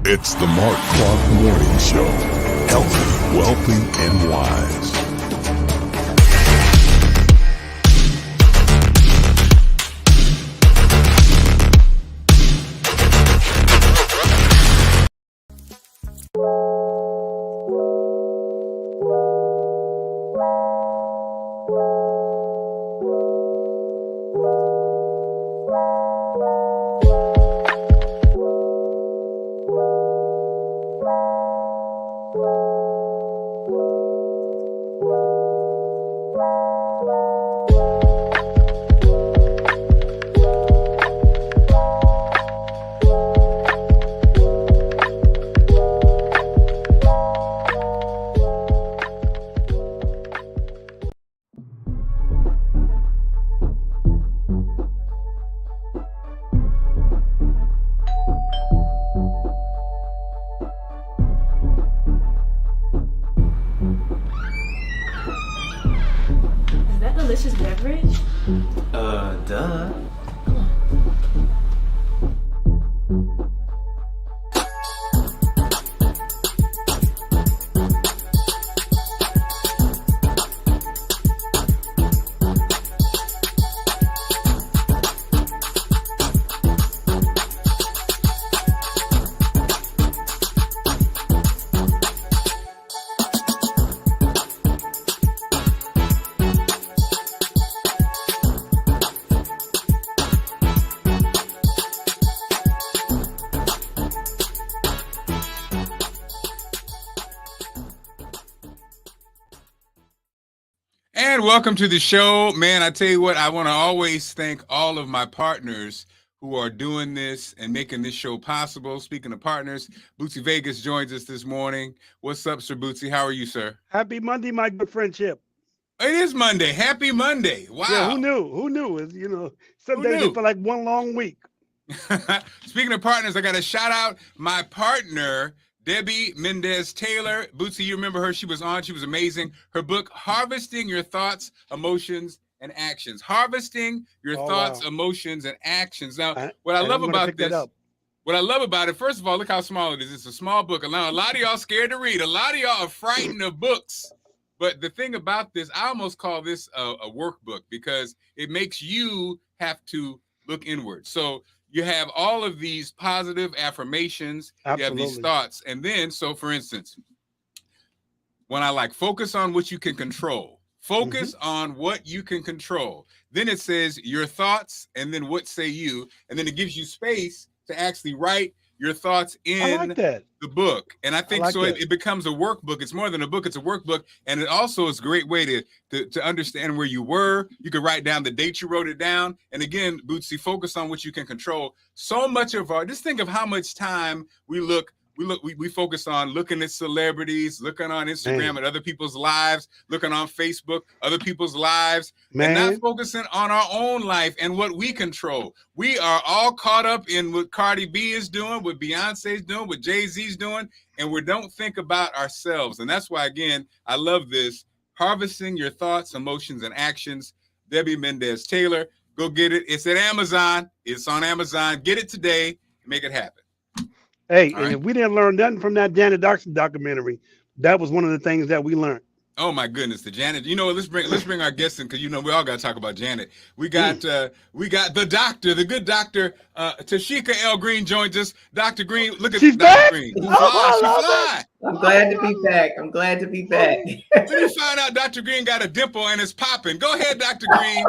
It's the Marc Clarke Morning Show. Healthy, wealthy, and wise. Delicious beverage? Duh. And welcome to the show. Man, I tell you what, I want to always thank all of my partners who are doing this and making this show possible. Speaking of partners, Bootsy Vegas joins us this morning. What's up, Sir Bootsy? How are you, sir? Happy Monday, my good friendship. It is Monday. Happy Monday. Wow. Yeah, who knew? Who knew? Some days it felt like one long week. Speaking of partners, I got to shout out my partner, Debbie Mendez-Taylor. Bootsy, you remember her? She was on. She was amazing. Her book, Harvesting Your Thoughts, Emotions, and Actions. Harvesting Your Thoughts, wow. Emotions, and Actions. Now, what I love about it, first of all, look how small it is. It's a small book. Now, a lot of y'all scared to read. A lot of y'all are frightened of books. But the thing about this, I almost call this a workbook because it makes you have to look inward. So you have all of these positive affirmations, Absolutely. You have these thoughts. And then, so for instance, when I focus on what you can control, on what you can control, then it says your thoughts and then what say you, and then it gives you space to actually write your thoughts in the book. And I think it becomes a workbook. It's more than a book, it's a workbook. And it also is a great way to understand where you were. You can write down the date you wrote it down. And again, Bootsy, focus on what you can control. So much of just think of how much time we focus on looking at celebrities, looking on Instagram at other people's lives, looking on Facebook, other people's lives, and not focusing on our own life and what we control. We are all caught up in what Cardi B is doing, what Beyonce's doing, what Jay-Z's doing, and we don't think about ourselves. And that's why, again, I love this. Harvesting Your Thoughts, Emotions, and Actions. Debbie Mendez-Taylor. Go get it. It's at Amazon. It's on Amazon. Get it today. Make it happen. Hey, and if we didn't learn nothing from that Janet Jackson documentary, that was one of the things that we learned. Oh my goodness, the Janet. Let's bring our guests in because we all got to talk about Janet. We got the doctor, the good Dr. Tasheka L. Green joins us. Dr. Green, look at Dr. Back? Green. She's fly. I'm glad to be back. When you find out Dr. Green got a dimple and it's popping, go ahead, Dr. Green.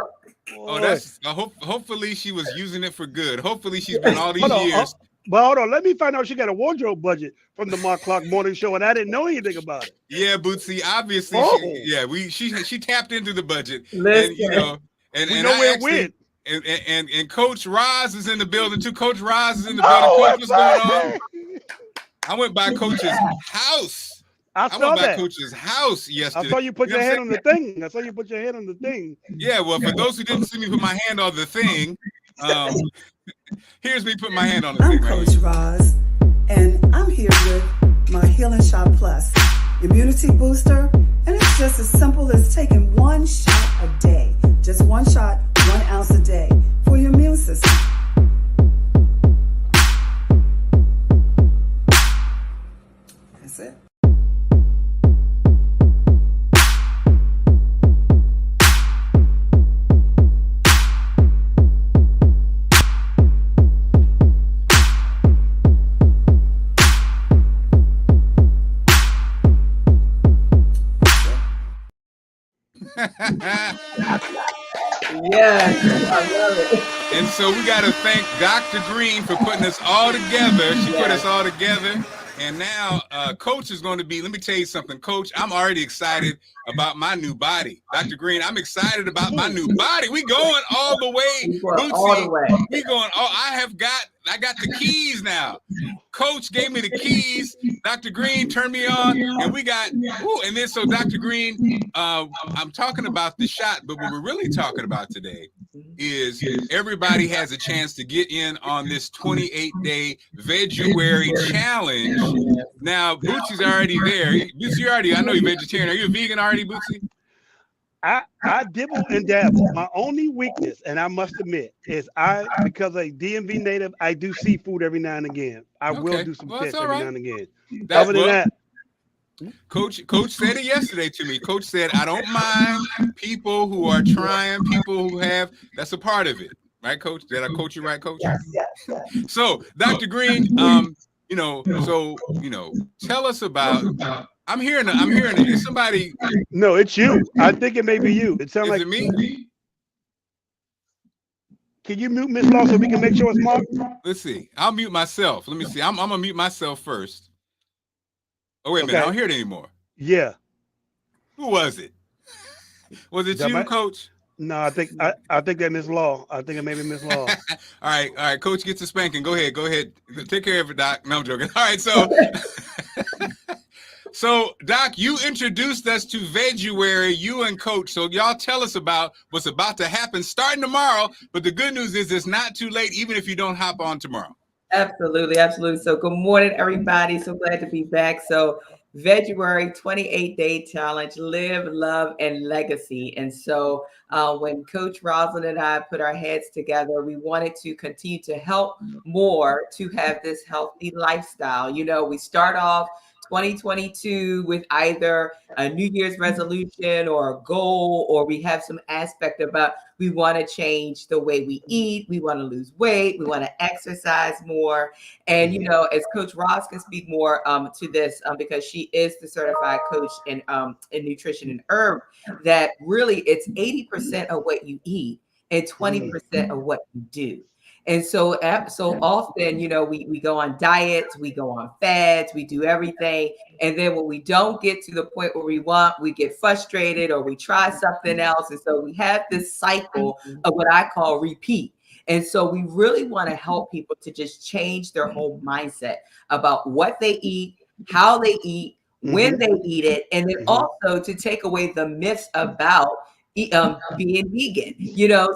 Oh, that's hopefully she was using it for good. Hopefully she's been all these years But hold on, let me find out she got a wardrobe budget from the Marc Clarke Morning Show, and I didn't know anything about it. Yeah, Bootsy. Obviously, she tapped into the budget, Listen. and We know where it went. And Coach Ros is in the building too. Coach Ros is in the building. Coach, what's going on? I went by Coach's house. I went saw by that. Coach's house yesterday. I saw you put your head on the thing. I saw you put your head on the thing. Yeah, well, for those who didn't see me put my hand on the thing, here's me putting my hand on the thing. I'm Coach Ros, and I'm here with my Healing Shot Plus immunity booster, and it's just as simple as taking one shot a day. Just one shot, 1 ounce a day for your immune system. That's it. Yes, I love it. And so we got to thank Dr. Green for putting us all together. She put us all together. And now Coach is going to be, let me tell you something, Coach, I'm already excited about my new body. Dr. Green, I'm excited about my new body. We going all the way. We going all the way. We going, I got the keys now. Coach gave me the keys. Dr. Green turned me on, and we got, and then so Dr. Green, I'm talking about the shot, but what we're really talking about today is everybody has a chance to get in on this 28-day Veguary challenge. Now, Bootsy's already there. Bootsy, I know you're vegetarian. Are you a vegan already, Bootsy? I dibble and dabble. My only weakness, and I must admit, is because a DMV native, I do seafood every now and again. I will do some fish every now and again. Other than that, Coach said it yesterday to me. Coach said, I don't mind people who are trying, people who have, that's a part of it. Right, Coach? Did I coach you right, Coach? Yes. So, Dr. Green, tell us about, I'm hearing it. Is somebody? No, it's you. I think it may be you. It sounds like it me? Can you mute Miss Law so we can make sure it's Mark? Let's see. I'll mute myself. Let me see. I'm gonna mute myself first. Oh, wait a minute. I don't hear it anymore. Yeah. Who was it? Was it you, Coach? No, I think that Miss Law. I think it may be Miss Law. All right. Coach gets a spanking. Go ahead. Take care of it, Doc. No, I'm joking. All right, so so Doc, you introduced us to Veguary, you and Coach. So y'all tell us about what's about to happen starting tomorrow. But the good news is it's not too late, even if you don't hop on tomorrow. Absolutely. So good morning, everybody. So glad to be back. So Veguary 28-day challenge, live, love, and legacy. And so when Coach Rosalind and I put our heads together, we wanted to continue to help more to have this healthy lifestyle. We start off 2022 with either a New Year's resolution or a goal, or we have some aspect about we want to change the way we eat, we want to lose weight, we want to exercise more. And as Coach Ros can speak more to this because she is the certified coach in nutrition and herb, that really it's 80% of what you eat and 20% of what you do. And so often, we go on diets, we go on fads, we do everything. And then when we don't get to the point where we want, we get frustrated or we try something else. And so we have this cycle of what I call repeat. And so we really want to help people to just change their whole mindset about what they eat, how they eat, when they eat it, and then also to take away the myths about being vegan.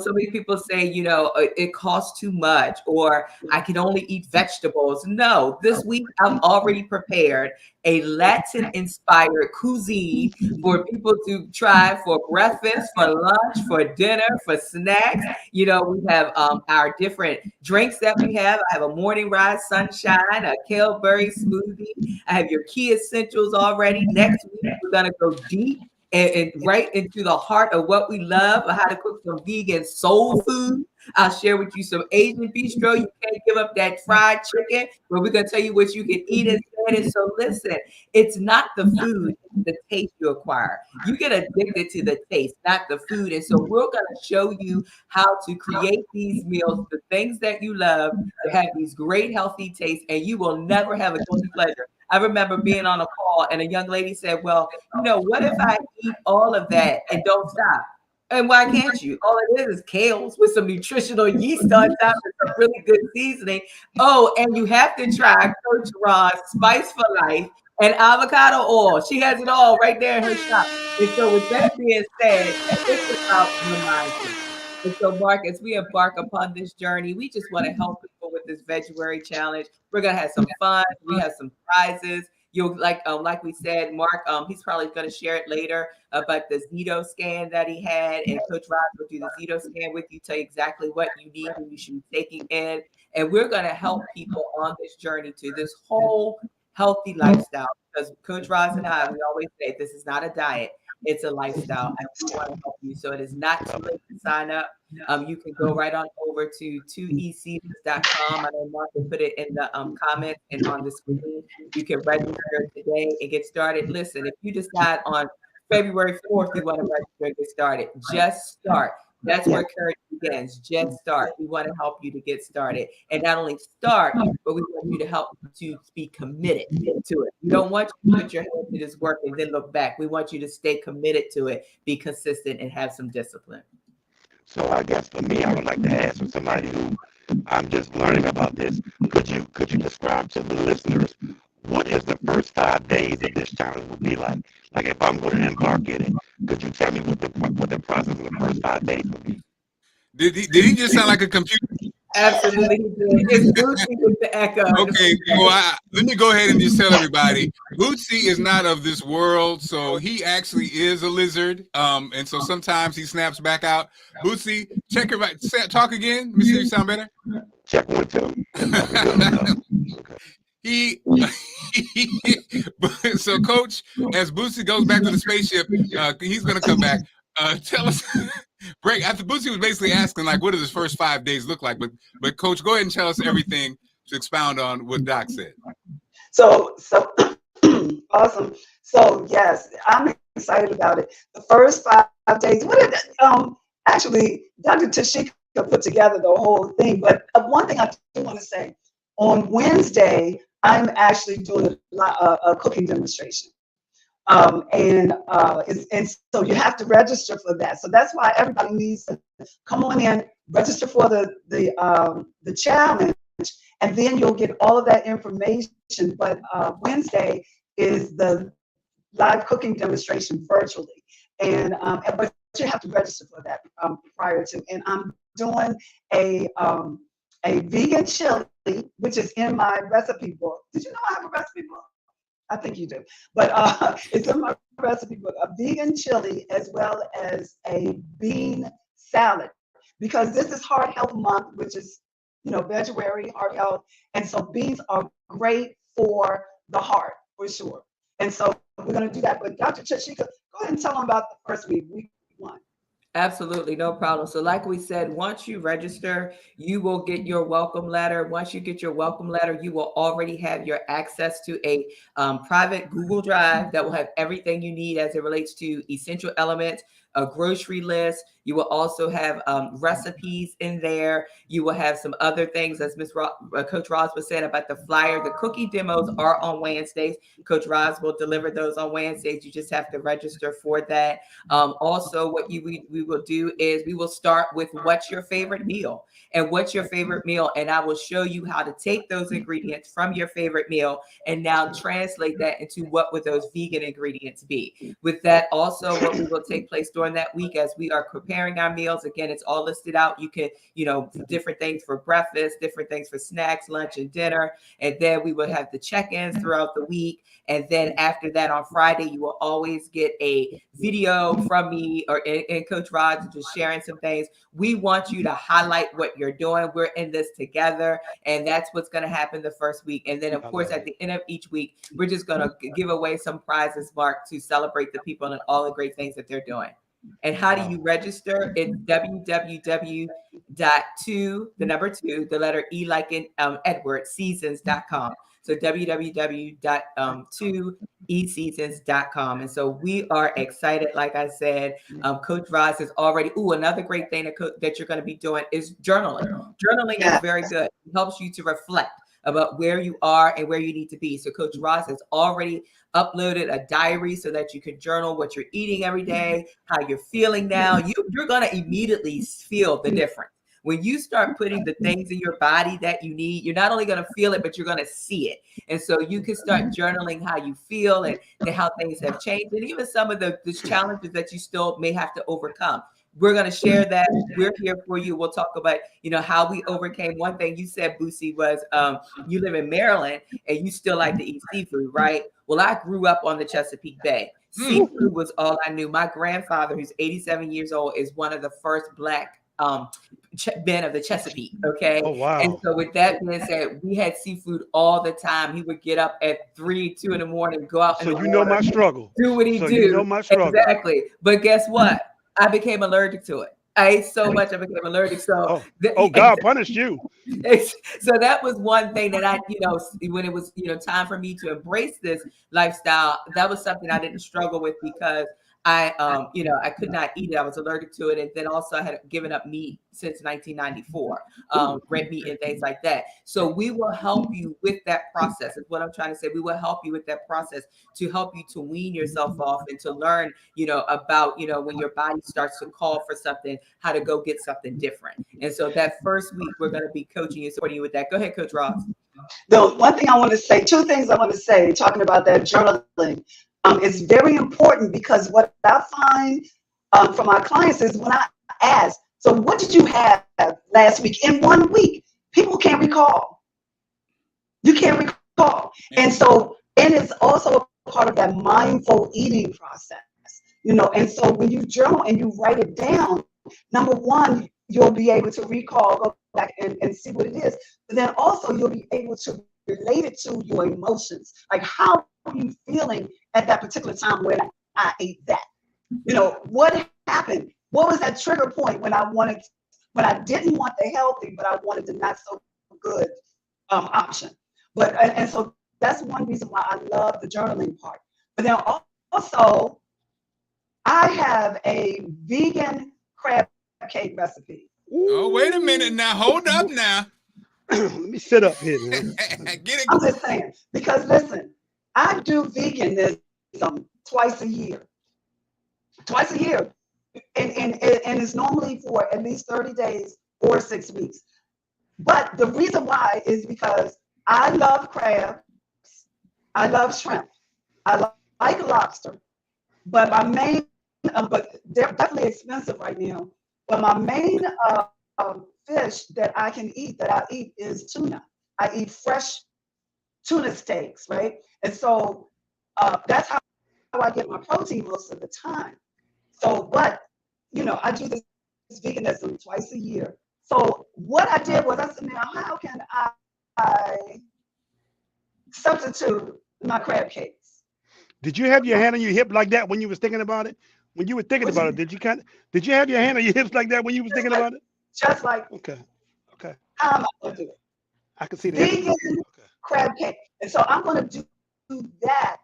So many people say, it costs too much, or I can only eat vegetables. No, this week I've already prepared a Latin-inspired cuisine for people to try for breakfast, for lunch, for dinner, for snacks. We have our different drinks that we have. I have a morning rise sunshine, a kale berry smoothie. I have your key essentials already. Next week, we're going to go deep and right into the heart of what we love, how to cook some vegan soul food. I'll share with you some Asian bistro. You can't give up that fried chicken, but we're going to tell you what you can eat instead. And so listen, it's not the food, the taste you acquire. You get addicted to the taste, not the food. And so we're going to show you how to create these meals, the things that you love, to have these great healthy tastes, and you will never have a guilty pleasure. I remember being on a call and a young lady said, well, what if I eat all of that and don't stop? And why can't you? All it is kales with some nutritional yeast on top and some really good seasoning. Oh, and you have to try Coach Ros Spice for Life and avocado oil. She has it all right there in her shop. And so with that being said, it's about your mindset. And so, Mark, as we embark upon this journey, we just want to help people with this Veguary challenge. We're gonna have some fun. We have some prizes. You'll like we said, Mark, he's probably going to share it later about the Zito scan that he had, and Coach Ros will do the Zito scan with you, tell you exactly what you need and you should be taking in. And we're going to help people on this journey to this whole healthy lifestyle, because Coach Ros and I, we always say this is not a diet. It's a lifestyle, and we want to help you. So it is not too late to sign up. You can go right on over to 2eseasons.com. I know Mark will put it in the comments and on the screen. You can register today and get started. Listen, if you decide on February 4th you want to register and get started, just start. That's where courage begins. Just start. We want to help you to get started, and not only start, but we want you to help to be committed to it. We don't want you to put your hand to this work and then look back. We want you to stay committed to it, be consistent, and have some discipline. So I guess for me, I would like to ask for somebody who I'm just learning about this. Could you describe to the listeners what is the first 5 days of this challenge would be like? Like if I'm going to embark in it, could you tell me what the process of the first 5 days would be? Did he just sound like a computer? Absolutely. It's Bootsy with the echo. Okay, well, let me go ahead and just tell everybody, Bootsy is not of this world, so he actually is a lizard, and so sometimes he snaps back out. Bootsy, check it right. Talk again. Let me see if you sound better. Check 1, 2. So Coach, as Bootsy goes back to the spaceship, he's going to come back. Tell us, Break. I think Bootsy was basically asking, like, what does his first 5 days look like? But Coach, go ahead and tell us everything to expound on what Doc said. So awesome. So yes, I'm excited about it. The first 5 days. Actually, Dr. Tasheka put together the whole thing. But one thing I do want to say, on Wednesday, I'm actually doing a cooking demonstration. And so you have to register for that. So that's why everybody needs to come on in, register for the challenge, and then you'll get all of that information. But Wednesday is the live cooking demonstration virtually, and but you have to register for that prior to. And I'm doing a vegan chili, which is in my recipe book. Did you know I have a recipe book? I think you do, but it's in my recipe book, a vegan chili as well as a bean salad, because this is Heart Health Month, which is, Veguary, heart health. And so beans are great for the heart, for sure. And so we're going to do that. But Dr. Tasheka, go ahead and tell them about the first week 1. Absolutely, no problem. So like we said, once you register, you will get your welcome letter. Once you get your welcome letter, you will already have your access to a private Google Drive that will have everything you need as it relates to essential elements, a grocery list. You will also have recipes in there. You will have some other things, as Coach Ros was saying about the flyer. The cookie demos are on Wednesdays. Coach Ros will deliver those on Wednesdays. You just have to register for that. Also, what we will do is we will start with what's your favorite meal, and what's your favorite meal, and I will show you how to take those ingredients from your favorite meal and now translate that into what would those vegan ingredients be. With that, also what we will take place during that week as we are preparing our meals. Again, it's all listed out. You can, different things for breakfast, different things for snacks, lunch, and dinner. And then we will have the check-ins throughout the week. And then after that, on Friday, you will always get a video from me and Coach Ros just sharing some things. We want you to highlight what you're doing. We're in this together, and that's what's going to happen the first week. And then, of course, at the end of each week, we're just going to give away some prizes, Mark, to celebrate the people and all the great things that they're doing. And how do you register? It's www.2, the letter E like in Edward, seasons.com. So www.2eseasons.com. And so we are excited. Like I said, Coach Ros is already, another great thing that you're going to be doing is journaling. Journaling is very good. It helps you to reflect about where you are and where you need to be. So Coach Ros has already uploaded a diary so that you can journal what you're eating every day, how you're feeling now. You're going to immediately feel the difference. When you start putting the things in your body that you need, you're not only going to feel it, but you're going to see it. And so you can start journaling how you feel and how things have changed, and even some of the challenges that you still may have to overcome. We're going to share that. We're here for you. We'll talk about, how we overcame. One thing you said, Boosie, was you live in Maryland and you still like to eat seafood, right? Well, I grew up on the Chesapeake Bay. Seafood was all I knew. My grandfather, who's 87 years old, is one of the first Black men of the Chesapeake. Okay. Oh, wow. And so with that being said, we had seafood all the time. He would get up at 3, 2 in the morning, go out. So my struggle. Do what he do. You know my struggle. Exactly. But guess what? I became allergic to it. I ate so much I became allergic. So God punished you. So that was one thing that I, when it was, time for me to embrace this lifestyle, that was something I didn't struggle with because I could not eat it. I was allergic to it. And then also I had given up meat since 1994, red meat and things like that. So we will help you with that process is what I'm trying to say. We will help you with that process to help you to wean yourself off and to learn, about, when your body starts to call for something, how to go get something different. And so that first week, we're going to be coaching you, supporting you with that. Go ahead, Coach Ros. The one thing I want to say, two things I want to say, talking about that journaling. It's very important because what I find from my clients is when I ask, so what did you have last week? In 1 week, people can't recall. You can't recall. And so it is also a part of that mindful eating process, and so when you journal and you write it down, number one, you'll be able to recall, go back and see what it is. But then also you'll be able to relate it to your emotions. Like, how are you feeling at that particular time when I ate that? What happened? What was that trigger point when I didn't want the healthy, but I wanted the not so good option? But and so that's one reason why I love the journaling part. But then also, I have a vegan crab cake recipe. Oh, wait a minute now. Hold up now. Let me sit up here, man. Get it. I'm just saying, because listen, I do veganism twice a year. And it's normally for at least 30 days or 6 weeks. But the reason why is because I love crab, I love shrimp, I like lobster, but my main, but they're definitely expensive right now. But my main fish that I eat is tuna. I eat fresh tuna steaks, right? And so that's how I get my protein most of the time. So, but, I do this veganism twice a year. So what I did was I said, now, how can I substitute my crab cakes? Did you have your hand on your hip like that when you was thinking about it? When you were thinking about it, did you have your hand on your hips like that when you was thinking about it? Just like, Okay. how am I going to do it? I can see that. Vegan crab cake. And so I'm going to do that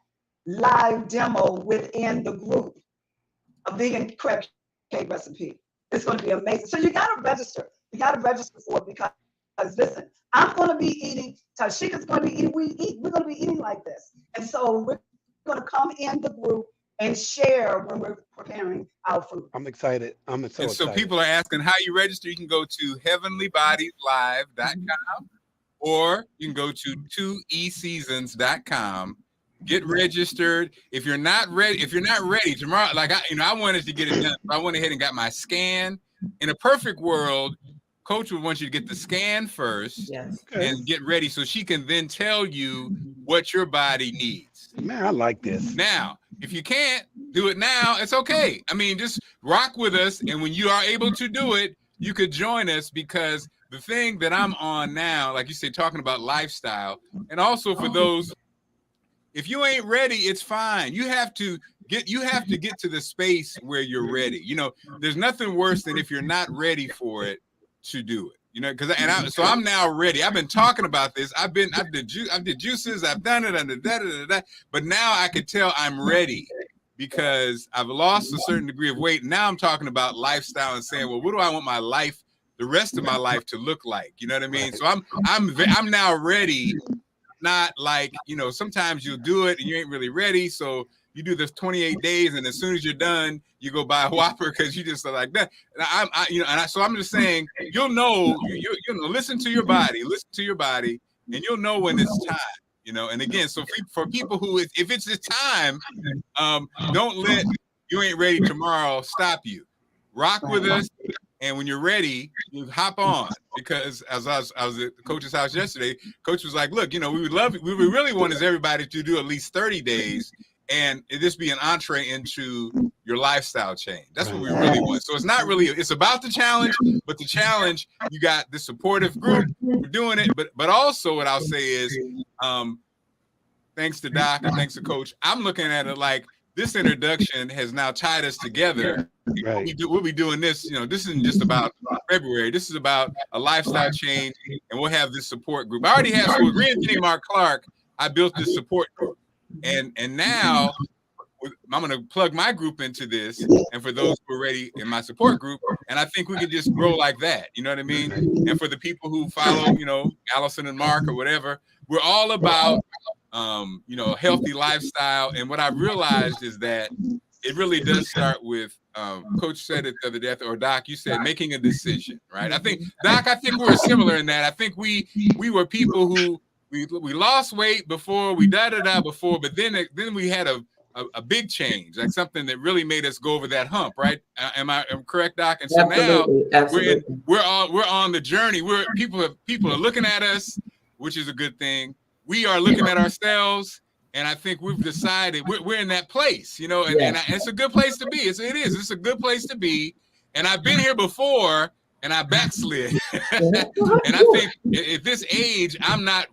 live demo within the group, a vegan crab cake recipe. It's going to be amazing. So you got to register. You got to register for it because listen, I'm going to be eating, Tasheka's going to be eating, we're going to be eating like this. And so we're going to come in the group and share when we're preparing our food. I'm excited. I'm so excited. So people are asking how you register. You can go to heavenlybodieslive.com or you can go to 2eseasons.com. Get registered. If you're not ready tomorrow, like I wanted to get it done. I went ahead and got my scan. In a perfect world, Coach would want you to get the scan first and get ready so she can then tell you what your body needs. Man, I like this. Now, if you can't do it now, it's okay. I mean, just rock with us. And when you are able to do it, you could join us because the thing that I'm on now, like you say, talking about lifestyle, and also for those, if you ain't ready, it's fine. You have to get to the space where you're ready. There's nothing worse than if you're not ready for it to do it. You know, so I'm now ready. I've been talking about this. I did juices. I've done it. But now I can tell I'm ready because I've lost a certain degree of weight. Now I'm talking about lifestyle and saying, well, what do I want my life, the rest of my life, to look like? You know what I mean? So I'm now ready. Not like, you know, sometimes you'll do it and you ain't really ready. So you do this 28 days, and as soon as you're done, you go buy a Whopper because you just are like that. And so I'm just saying, you'll know, you know, listen to your body, and you'll know when it's time. You know, and again, so for people who, if it's the time, don't let you ain't ready tomorrow stop you. Rock with us, and when you're ready, you hop on. Because as I was at the coach's house yesterday, coach was like, "Look, you know, we really want is everybody to do at least 30 days." And this be an entree into your lifestyle change. That's what we really want. So it's about the challenge, but the challenge, you got the supportive group, we're doing it. But also what I'll say is, thanks to Doc and thanks to Coach, I'm looking at it like this introduction has now tied us together. Right. We'll be doing this, you know, this isn't just about February. This is about a lifestyle change, and we'll have this support group. I already have, so with re-engineering Marc Clarke, I built this support group. And now I'm going to plug my group into this, and for those who are ready in my support group, and I think we can just grow like that. You know what I mean? And for the people who follow, you know, Allison and Mark or whatever, we're all about, you know, healthy lifestyle. And what I've realized is that it really does start with, Coach said it the other day, or Doc, you said making a decision, right? I think, Doc, we're similar in that. I think we were people who, we lost weight before, we before, but then we had a big change, like something that really made us go over that hump, right? Am I correct, Doc? And so Absolutely. we're on the journey. People are looking at us, which is a good thing. We are looking at ourselves, and I think we've decided we're in that place, you know, and it's a good place to be. It's a good place to be. And I've been here before, and I backslid. And I think at this age, I'm not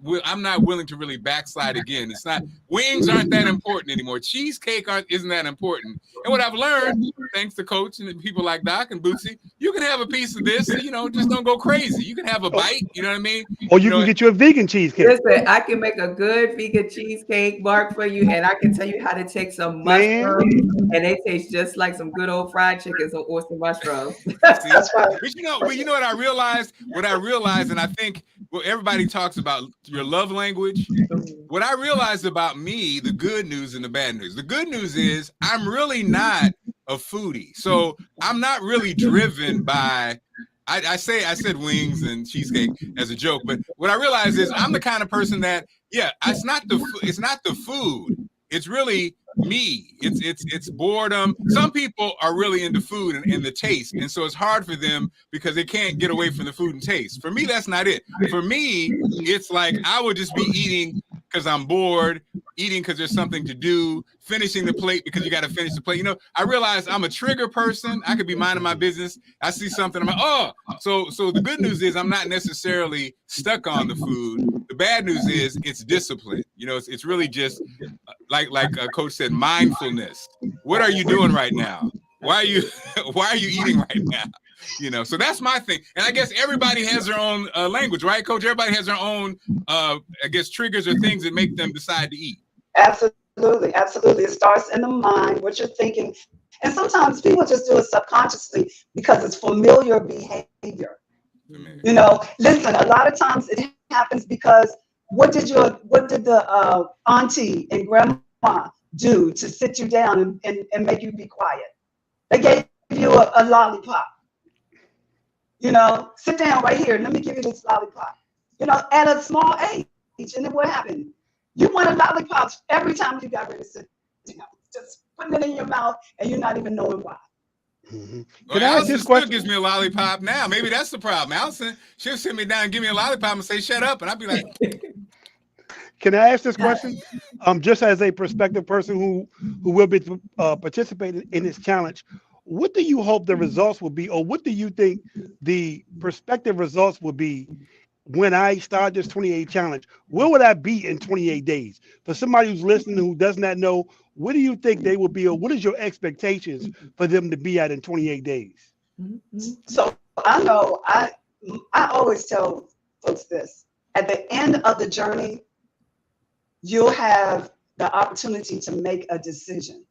willing to really backslide again. It's not, wings aren't that important anymore. Cheesecake isn't that important. And what I've learned, thanks to Coach and people like Doc and Bootsy, you can have a piece of this, you know, just don't go crazy. You can have a bite, you know what I mean? Or you can get you a vegan cheesecake. Listen, I can make a good vegan cheesecake, Mark, for you, and I can tell you how to take some mushrooms, and they taste just like some good old fried chicken or some mushrooms. That's right. But you know what I realized? And I think everybody talks about your love language. What I realized about me, the good news and the bad news. The good news is I'm really not a foodie. So I'm not really driven by, I said wings and cheesecake as a joke, but what I realized is I'm the kind of person that, it's not the food. It's really me. It's boredom. Some people are really into food and the taste, and so it's hard for them because they can't get away from the food and taste. For me, that's not it. For me, it's like I would just be eating because I'm bored, eating because there's something to do, finishing the plate because you got to finish the plate. You know, I realize I'm a trigger person. I could be minding my business. I see something, I'm like, oh. So the good news is I'm not necessarily stuck on the food. The bad news is it's discipline. You know, it's really just like Coach said, mindfulness. What are you doing right now? Why are you eating right now? You know, so that's my thing. And I guess everybody has their own language, right, Coach? Everybody has their own, I guess, triggers or things that make them decide to eat. Absolutely. It starts in the mind, what you're thinking. And sometimes people just do it subconsciously because it's familiar behavior. You know, listen, a lot of times it happens because what did the auntie and grandma do to sit you down and make you be quiet? They gave you a lollipop. You know, sit down right here. Let me give you this lollipop. You know, at a small age. And then what happened? You wanted lollipops every time you got ready to sit down. Just putting it in your mouth and you're not even knowing why. Mm-hmm. Well, Allison still gives me a lollipop now. Maybe that's the problem. Allison, she'll sit me down and give me a lollipop and say, shut up. And I'll be like, can I ask this question? Just as a prospective person who will be participating in this challenge, what do you hope the results will be, or what do you think the prospective results will be when I start this 28 challenge? Where would I be in 28 days? For somebody who's listening who does not know, what do you think they will be, or what is your expectations for them to be at in 28 days? So I know I always tell folks this: at the end of the journey, you'll have the opportunity to make a decision.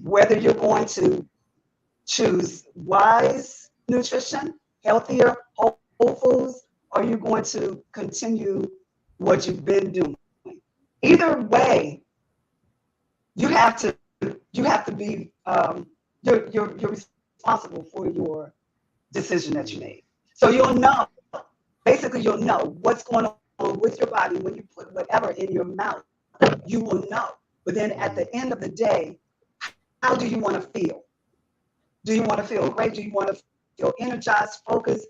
Whether you're going to choose wise nutrition, healthier, whole foods, or you're going to continue what you've been doing. Either way, you have to be you're responsible for your decision that you made. So you'll know what's going on with your body when you put whatever in your mouth. You will know. But then at the end of the day, how do you want to feel? Do you want to feel great? Do you want to feel energized, focused,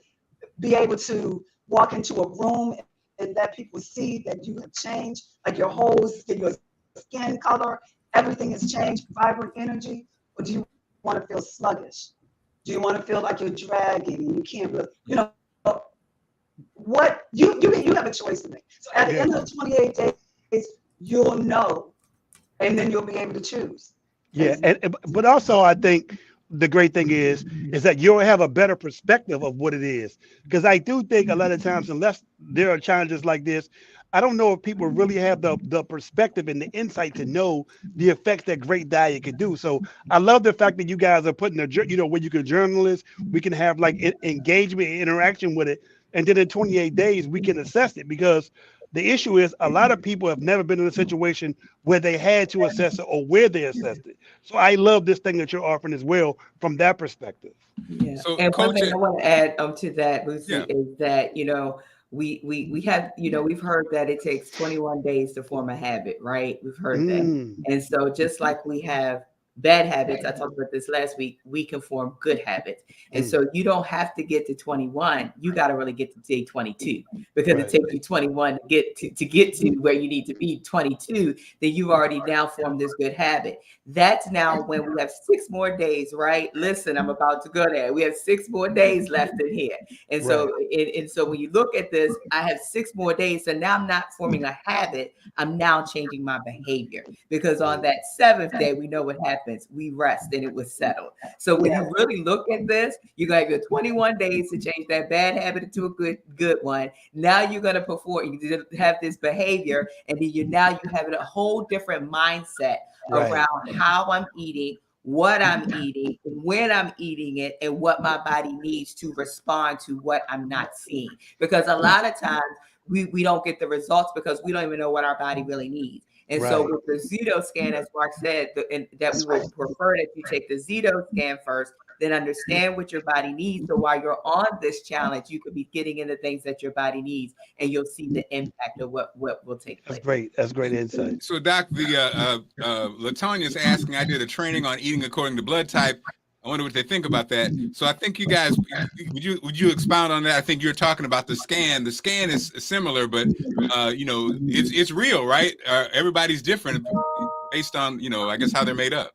be able to walk into a room and let people see that you have changed, like your skin color, everything has changed, vibrant energy? Or do you want to feel sluggish? Do you want to feel like you're dragging and you can't really, what you have a choice to make. So at the end of the 28 days, you'll know, and then you'll be able to choose. Yeah, but also I think the great thing is that you'll have a better perspective of what it is. Because I do think a lot of times, unless there are challenges like this, I don't know if people really have the perspective and the insight to know the effects that great diet could do. So I love the fact that you guys are putting where you can journalists, we can have like engagement and interaction with it. And then in 28 days, we can assess it, because the issue is a lot of people have never been in a situation where they had to assess it or where they assessed it. So I love this thing that you're offering as well from that perspective. Yeah. So, and Coach, one thing I want to add to that, Lucy, is that, we have, we've heard that it takes 21 days to form a habit, right? We've heard that. And so just like we have bad habits, I talked about this last week, we can form good habits. And so you don't have to get to 21. You got to really get to day 22, because it takes you 21 to get to where you need to be 22, then you've already now formed this good habit. That's now when we have 6 more days, right? Listen, I'm about to go there. We have 6 more days left in here. And so, so when you look at this, I have 6 more days. So now I'm not forming a habit. I'm now changing my behavior, because on that 7th day, we know what happens. We rest and it was settled. So when you really look at this, you're going to have your 21 days to change that bad habit into a good one. Now you're going to perform, you have this behavior, and then you have a whole different mindset around how I'm eating, what I'm eating, when I'm eating it, and what my body needs to respond to what I'm not seeing. Because a lot of times we don't get the results because we don't even know what our body really needs. And so with the Zito scan, as Mark said, that we would prefer that you take the Zito scan first, then understand what your body needs. So while you're on this challenge, you could be getting into things that your body needs, and you'll see the impact of what will take place. That's great insight. So Doc, Latonia's asking, I did a training on eating according to blood type. I wonder what they think about that. So I think you guys, would you expound on that? I think you're talking about the scan. The scan is similar, but it's real, right? Everybody's different based on I guess how they're made up.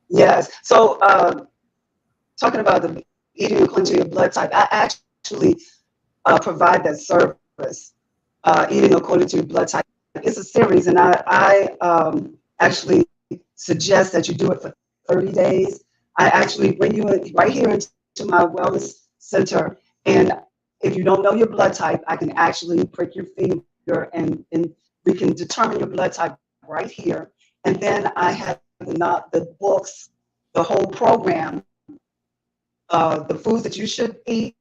Yes. So talking about the eating according to your blood type, I actually provide that service. Eating according to your blood type. It's a series, and I actually suggest that you do it for 30 days. I actually bring you right here into my wellness center, and if you don't know your blood type, I can actually prick your finger, and we can determine your blood type right here. And then I have the books, the whole program, the foods that you should eat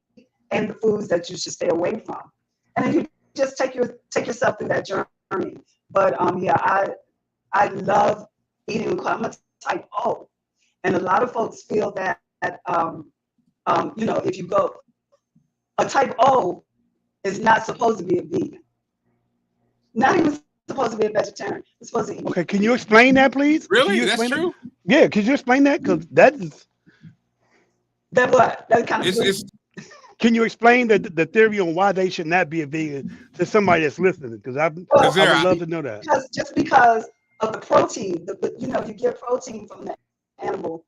and the foods that you should stay away from, and then you just take yourself through that journey. But I love eating. I'm a type O. And a lot of folks feel that, if you go, a type O is not supposed to be a vegan. Not even supposed to be a vegetarian. It's supposed to eat. Okay, can you explain that, please? Really? That's true? Yeah, could you explain that? Because that is... That what? That kind of... Can you explain the theory on why they should not be a vegan to somebody that's listening? Because I would love to know that. Just because of the protein, you get protein from the animal,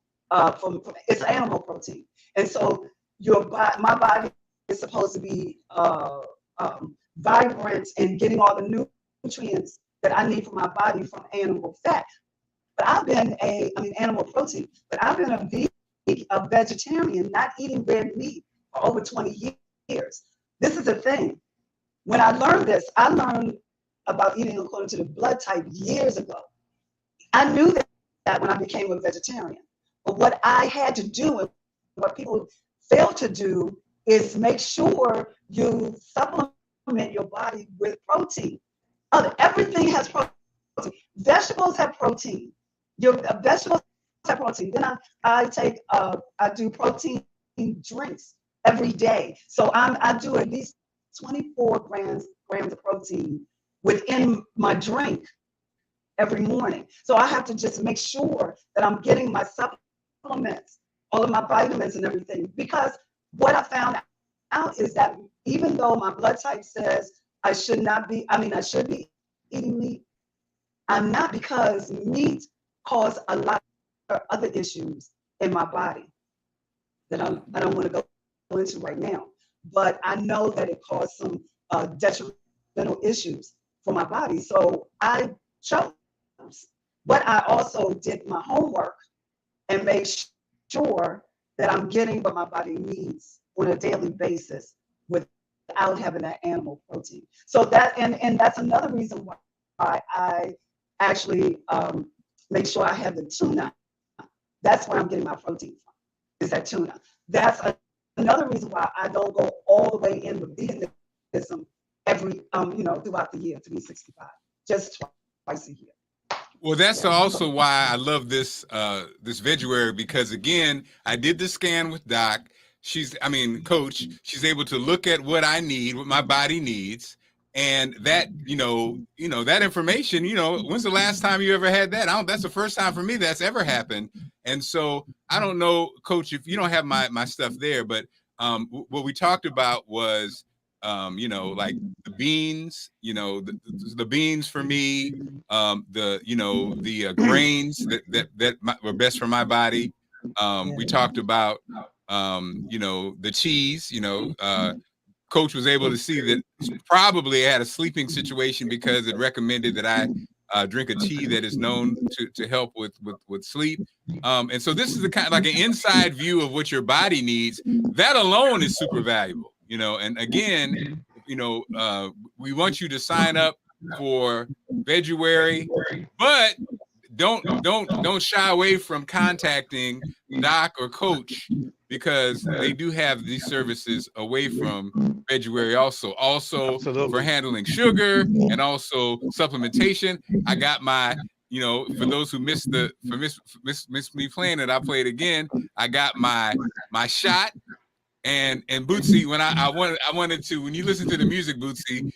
it's animal protein, and so my body is supposed to be vibrant and getting all the nutrients that I need for my body from animal fat. But I've been animal protein, but I've been a vegetarian, not eating red meat for over 20 years. This is the thing. When I learned this, I learned about eating according to the blood type years ago. I knew that when I became a vegetarian. But what I had to do, and what people fail to do, is make sure you supplement your body with protein. Everything has protein. Vegetables have protein. Your vegetables have protein. Then I do protein drinks every day. So I do at least 24 grams of protein within my drink every morning. So I have to just make sure that I'm getting my supplements, all of my vitamins and everything. Because what I found out is that even though my blood type says I should be eating meat, I'm not, because meat caused a lot of other issues in my body that I don't want to go into right now. But I know that it caused some detrimental issues for my body. So I chose. But I also did my homework and made sure that I'm getting what my body needs on a daily basis without having that animal protein. So that, and that's another reason why I actually make sure I have the tuna. That's where I'm getting my protein from, is that tuna. That's another reason why I don't go all the way in with veganism every, throughout the year, 365, just twice a year. Well, that's also why I love this Veguary, because again, I did the scan with Doc. Coach, she's able to look at what I need, what my body needs. And that, that information, when's the last time you ever had that? That's the first time for me that's ever happened. And so I don't know, Coach, if you don't have my stuff there, but what we talked about was, like the beans, the beans for me, the grains that were best for my body. We talked about, the cheese, Coach was able to see that probably had a sleeping situation because it recommended that I drink a tea that is known to help with sleep. And so this is the kind of like an inside view of what your body needs. That alone is super valuable, and again, we want you to sign up for Veguary, but don't shy away from contacting Doc or Coach, because they do have these services away from Veguary also Absolutely. For handling sugar and also supplementation. I got my, for those who missed me playing it, I played again. I got my shot. And Bootsy, when I wanted to, when you listen to the music, Bootsy,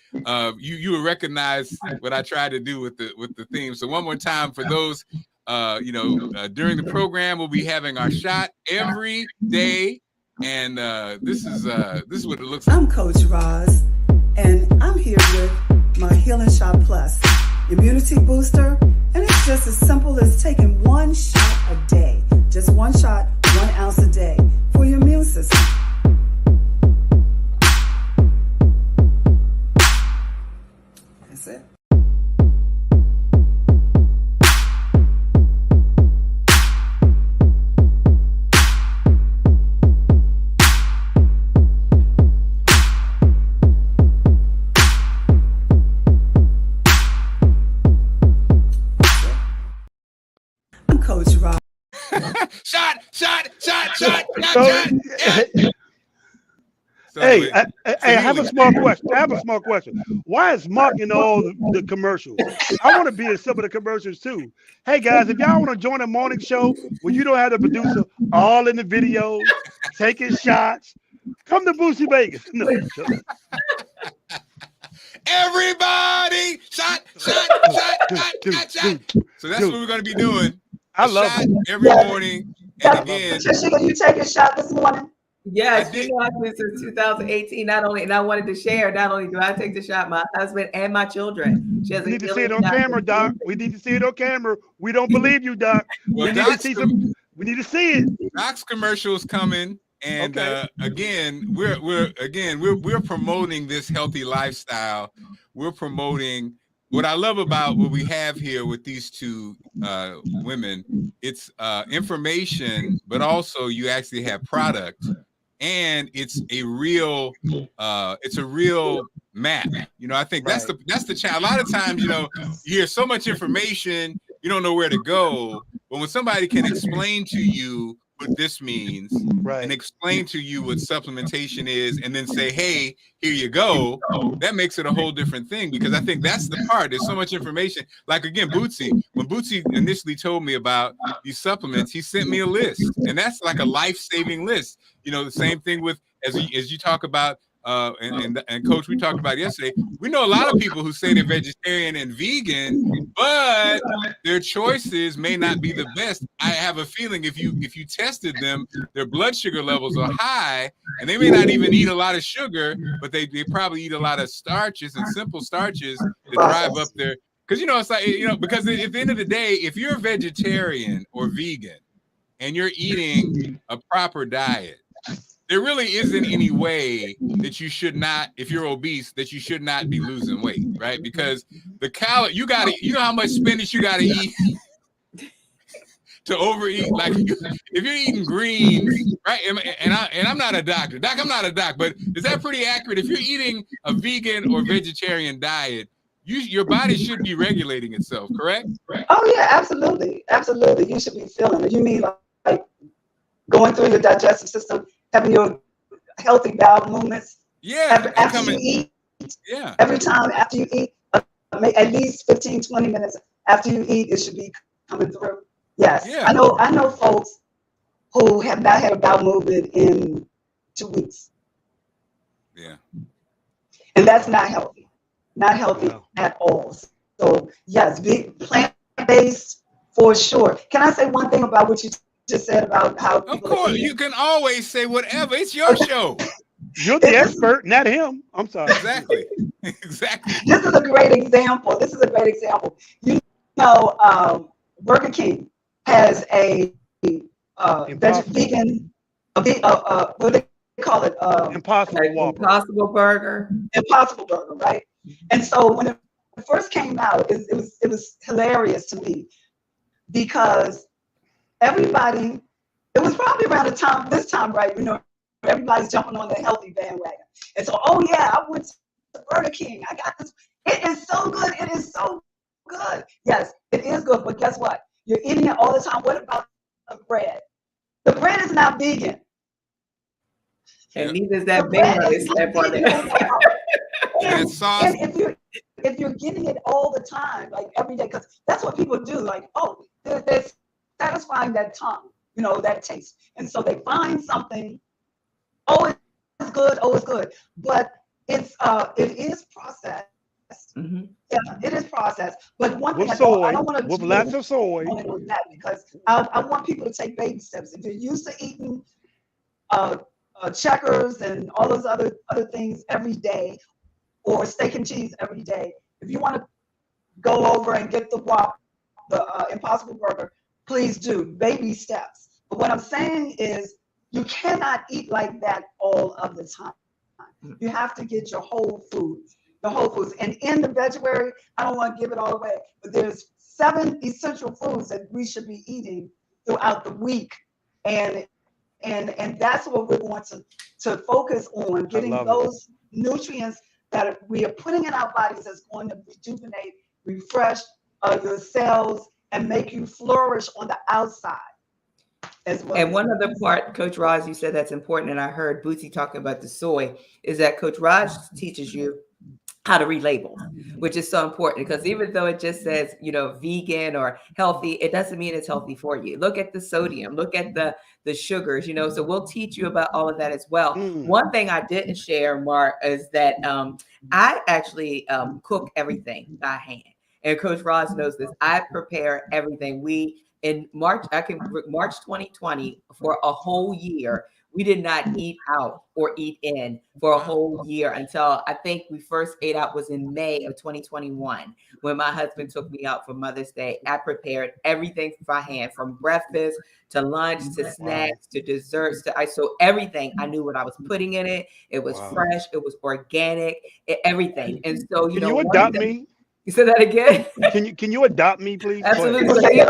you will recognize what I tried to do with the theme. So one more time for those, during the program, we'll be having our shot every day, and this is what it looks like. I'm Coach Ros, and I'm here with my Healing Shot Plus immunity booster, and it's just as simple as taking one shot a day, just one shot, 1 ounce a day for your immune system. That's it. I'm Coach Ros. Shot. So hey, I have a small question. Why is Mark in all the commercials? I want to be in some of the commercials too. Hey guys, if y'all want to join a morning show where you don't have the producer all in the videos, taking shots, come to Boosie Vegas. No. Everybody, shot. So that's what we're going to be doing. I love it. Every morning. And again, Tasheka, you take a shot this morning? Yes, I've been since 2018. And I wanted to share. Not only do I take the shot, my husband and my children. We need to see it on camera, Doc. We need to see it on camera. We don't believe you, Doc. Well, we need to see it. Doc's commercials coming, and again, we're promoting this healthy lifestyle. We're promoting. What I love about what we have here with these two women, it's information, but also you actually have product and it's a real map. You know, I think that's the challenge. A lot of times, you know, you hear so much information, you don't know where to go. But when somebody can explain to you what this means and explain to you what supplementation is, and then say, hey, here you go, that makes it a whole different thing, because I think that's the part. There's so much information. Like, again, Bootsy, when Bootsy initially told me about these supplements, he sent me a list, and that's like a life-saving list. You know, the same thing with, as you talk about, and Coach, we talked about yesterday, we know a lot of people who say they're vegetarian and vegan, but their choices may not be the best. I have a feeling if you tested them, their blood sugar levels are high, and they may not even eat a lot of sugar, but they probably eat a lot of starches and simple starches to drive up their, because, you know, it's like, you know, because at the end of the day, if you're a vegetarian or vegan and you're eating a proper diet, there really isn't any way that you should not, if you're obese, that you should not be losing weight, right? Because the you know how much spinach you gotta eat to overeat. Like, if you're eating greens, right? And I'm not a doctor. Doc, I'm not a doc, but is that pretty accurate? If you're eating a vegan or vegetarian diet, your body should be regulating itself, correct? Oh yeah, absolutely, absolutely. You should be feeling it. You mean like going through your digestive system, having your healthy bowel movements. Yeah. After you eat. Yeah. Every time after you eat, at least 15, 20 minutes after you eat, it should be coming through. Yes. Yeah. I know folks who have not had a bowel movement in 2 weeks. Yeah. And that's not healthy. Not healthy at all. So yes, be plant-based for sure. Can I say one thing about what you just said about how? Of course, you can always say whatever. It's your show. You're the expert, not him. I'm sorry. Exactly. Exactly. This is a great example. You know, Burger King has a vegan, what do they call it? Impossible Burger. Impossible Burger, right? And so when it first came out, it was hilarious to me, because everybody, it was probably around this time, right? You know, everybody's jumping on the healthy bandwagon. And so, oh yeah, I went to Burger King. I got this. It is so good. It is so good. Yes, it is good. But guess what? You're eating it all the time. What about the bread? The bread is not vegan. And neither is that bacon they slap on there. And if you're getting it all the time, like every day, because that's what people do. Like, oh, they're satisfying that tongue, you know, that taste. And so they find something, oh, it's good, but it is processed. Mm-hmm. Yeah, it is processed. But one thing I don't want to with lots of soy, because I want people to take baby steps. If you're used to eating checkers and all those other things every day, or steak and cheese every day, if you want to go over and get the Impossible Burger, please do. Baby steps. But what I'm saying is, you cannot eat like that all of the time. You have to get your whole foods. And in the Veguary, I don't want to give it all away, but there's 7 essential foods that we should be eating throughout the week. And that's what we're going to focus on, getting those nutrients that we are putting in our bodies that's going to rejuvenate, refresh your cells, and make you flourish on the outside as well. And one other part, Coach Ros, you said that's important, and I heard Bootsy talking about the soy, is that Coach Ros teaches you how to read labels, which is so important, because even though it just says, you know, vegan or healthy, it doesn't mean it's healthy for you. Look at the sodium, look at the sugars, you know, so we'll teach you about all of that as well. One thing I didn't share, Mark, is that I actually cook everything by hand. And Coach Ros knows this. I prepare everything. In March 2020, for a whole year, we did not eat out or eat in for a whole year until I think we first ate out was in May of 2021, when my husband took me out for Mother's Day. I prepared everything by hand, from breakfast to lunch to snacks to desserts so everything. I knew what I was putting in it. It was fresh. It was organic. Everything. And so, Can you adopt me? You said that again? Can you adopt me, please? Absolutely.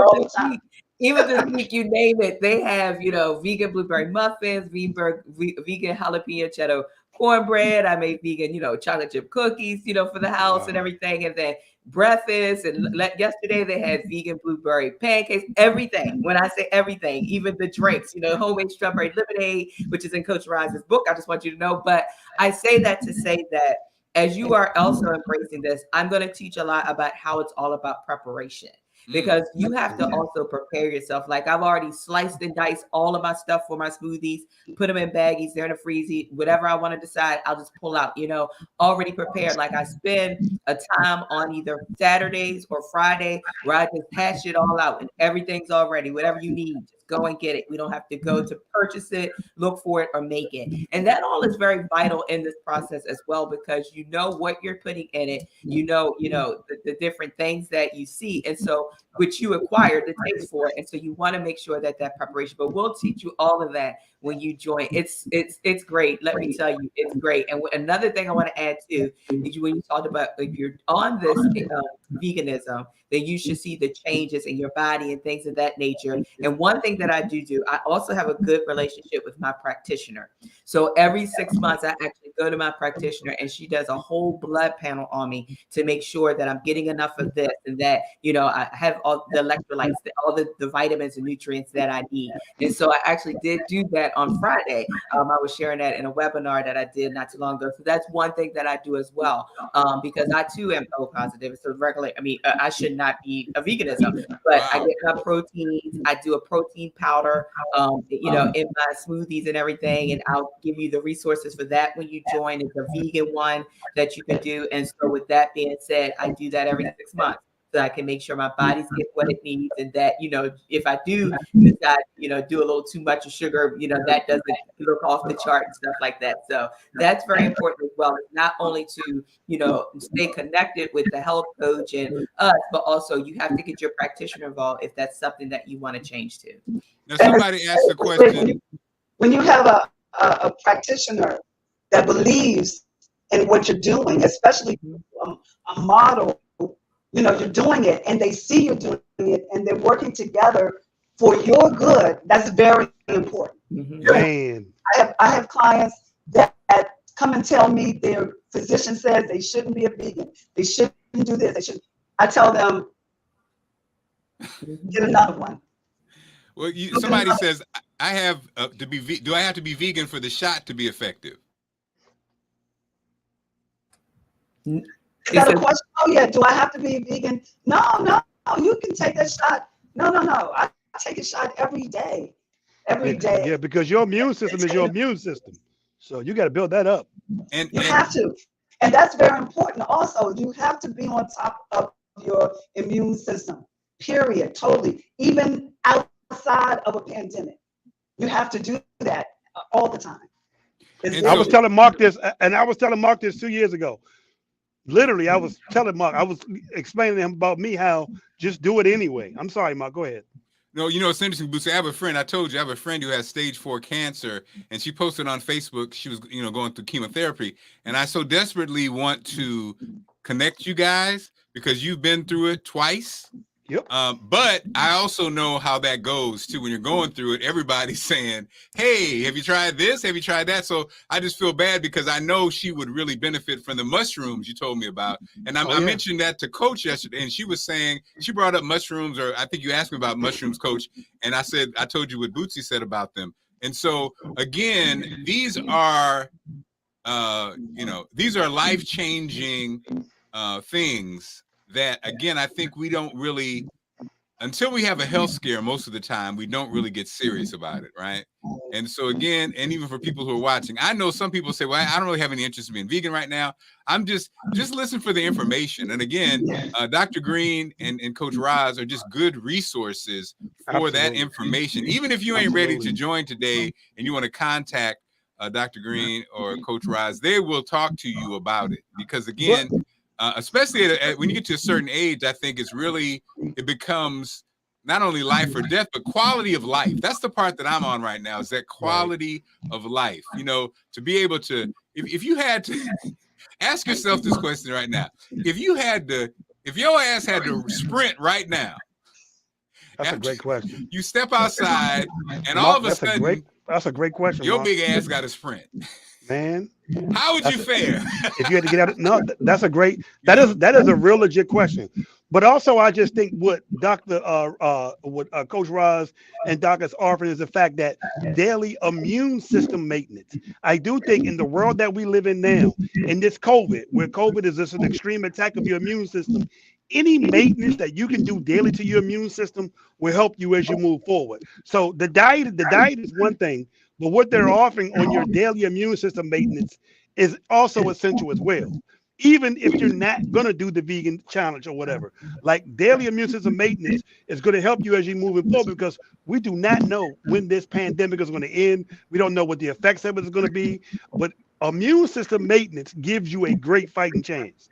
Even this week, you name it, they have, vegan blueberry muffins, vegan jalapeno cheddar cornbread. I made vegan, chocolate chip cookies, for the house and everything. And then breakfast. And yesterday they had vegan blueberry pancakes, everything. When I say everything, even the drinks, homemade strawberry lemonade, which is in Coach Ros's book. I just want you to know. But I say that to say that as you are also embracing this, I'm going to teach a lot about how it's all about preparation. Because you have to also prepare yourself. Like I've already sliced and diced all of my stuff for my smoothies, put them in baggies, they're in a freezer. Whatever I want to decide, I'll just pull out, already prepared. Like I spend a time on either Saturdays or Friday where I just hash it all out and everything's all ready. Whatever you need, just go and get it. We don't have to go to purchase it, look for it, or make it. And that all is very vital in this process as well, because you know what you're putting in it, the different things that you see. And so which you acquired the taste for it. And so you want to make sure that preparation, but we'll teach you all of that when you join. It's great. Let me tell you, it's great. And another thing I want to add too, is when you talked about if you're on this veganism, then you should see the changes in your body and things of that nature. And one thing that I do, I also have a good relationship with my practitioner. So every 6 months, I actually go to my practitioner and she does a whole blood panel on me to make sure that I'm getting enough of this and that, I have all the electrolytes, all the vitamins and nutrients that I need. And so I actually did do that on Friday. I was sharing that in a webinar that I did not too long ago. So that's one thing that I do as well, because I too am O positive. So I should not be a veganism, but I get my proteins. I do a protein powder, in my smoothies and everything. And I'll give you the resources for that when you join. It's a vegan one that you can do. And so with that being said, I do that every 6 months. So I can make sure my body's get what it needs, and that if I do decide do a little too much of sugar, that doesn't look off the chart and stuff like that. So that's very important as well. It's not only to stay connected with the health coach and us, but also you have to get your practitioner involved if that's something that you want to change to. Now somebody asked a question. When you have a practitioner that believes in what you're doing, especially a model. You're doing it and they see you're doing it and they're working together for your good. That's very important. Man. I have clients that come and tell me their physician says they shouldn't be a vegan. They shouldn't do this. I tell them, get another one. Well, somebody says, I have to be, do I have to be vegan for the shot to be effective? Is that a question? Oh yeah, do I have to be vegan? No, you can take that shot. No. I take a shot every day. Yeah, because your immune system is your immune system. So you got to build that up. And you have to. And that's very important. Also, you have to be on top of your immune system, period, totally. Even outside of a pandemic, you have to do that all the time. I was telling Mark this 2 years ago. Literally, I was telling Mark, I was explaining to him about me, how just do it anyway. I'm sorry, Mark, go ahead. No, it's interesting, Boosie. I have a friend, I told you, I have a friend who has stage 4 cancer, and she posted on Facebook, she was, going through chemotherapy. And I so desperately want to connect you guys because you've been through it twice. Yep. But I also know how that goes too. When you're going through it, everybody's saying, hey, have you tried this? Have you tried that? So I just feel bad because I know she would really benefit from the mushrooms you told me about. And I mentioned that to Coach yesterday, and she was saying, she brought up mushrooms, or I think you asked me about mushrooms, Coach. And I said, I told you what Bootsy said about them. And so again, these are, these are life-changing things that, again, I think we don't really, until we have a health scare, most of the time, we don't really get serious about it, right? And so again, and even for people who are watching, I know some people say, well, I don't really have any interest in being vegan right now. I'm just listen for the information. And again, Dr. Green and Coach Ros are just good resources for that information. Even if you ain't ready to join today and you want to contact Dr. Green or Coach Ros, they will talk to you about it. Because again, especially when you get to a certain age, I think it becomes not only life or death, but quality of life. That's the part that I'm on right now, is that quality of life. To be able to, if you had to ask yourself this question right now, if your ass had to sprint right now That's a great question. You step outside, and all of a sudden, that's a great question. Your Mark. big ass got a sprint. Man, how would you fare if you had to get out? No, that's a great. That is a real legit question. But also, I just think what Coach Ros and Doc is offering is the fact that daily immune system maintenance. I do think in the world that we live in now, in this COVID, where COVID is just an extreme attack of your immune system, any maintenance that you can do daily to your immune system will help you as you move forward. So the diet is one thing, but what they're offering on your daily immune system maintenance is also essential as well. Even if you're not going to do the vegan challenge or whatever, like daily immune system maintenance is going to help you as you move forward, because we do not know when this pandemic is going to end. We don't know what the effects of it is going to be, but immune system maintenance gives you a great fighting chance.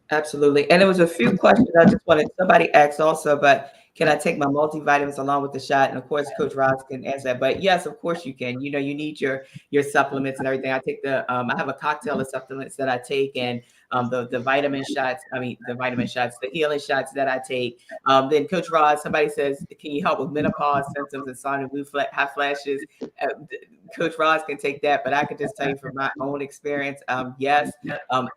Absolutely. And there was a few questions I just wanted, somebody asked also, but can I take my multivitamins along with the shot? And of course, Coach Ros can answer that. But yes, of course you can. You know, you need your supplements and everything. I take I have a cocktail of supplements that I take, and the vitamin shots, the healing shots that I take. Then Coach Ros, somebody says, can you help with menopause symptoms, insomnia, hot flashes? Coach Ros can take that, but I can just tell you from my own experience, yes,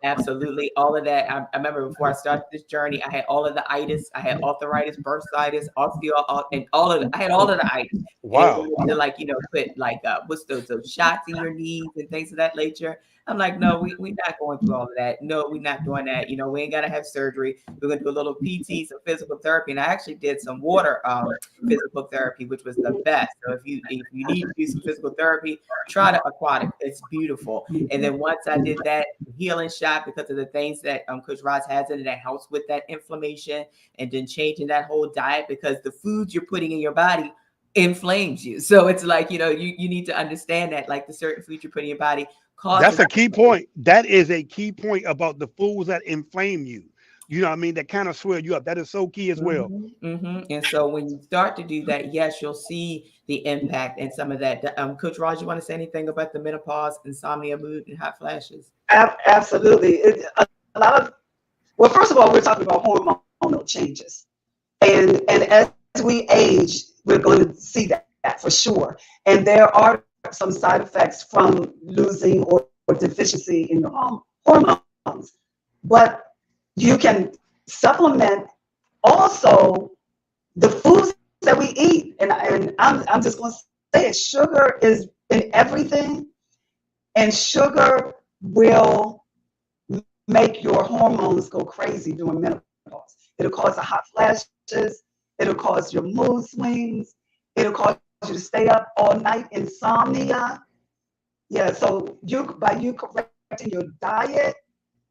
absolutely. All of that. I remember before I started this journey, I had all of the itis. I had arthritis, bursitis, osteo, and I had all of the itis. Wow. And to put what's those shots in your knees and things of that nature. I'm like, no, we're not going through all of that. No, we're not doing that. You know, we ain't got to have surgery. We're going to do a little PT, some physical therapy. And I actually did some water physical therapy, which was the best. So if you need to do some physical therapy, try the aquatic. It's beautiful. And then once I did that healing shot, because of the things that Coach Ros has in it, that helps with that inflammation, and then changing that whole diet, because the foods you're putting in your body inflames you. So it's like, you need to understand that, like the certain foods you put in your body. That's a key point. That is a key point about the foods that inflame you. You know what I mean? That kind of swell you up. That is so key as well. Mm-hmm. And so when you start to do that, yes, you'll see the impact and some of that. Coach Ros, you want to say anything about the menopause, insomnia, mood, and hot flashes? Absolutely. Well, first of all, we're talking about hormonal changes. And as we age, we're going to see that for sure. And there are some side effects from losing or deficiency in your hormones, but you can supplement also the foods that we eat. And I'm just going to say it, sugar is in everything, and sugar will make your hormones go crazy during menopause. It'll cause the hot flashes, it'll cause your mood swings, it'll cause you to stay up all night, insomnia. Yeah, so by you correcting your diet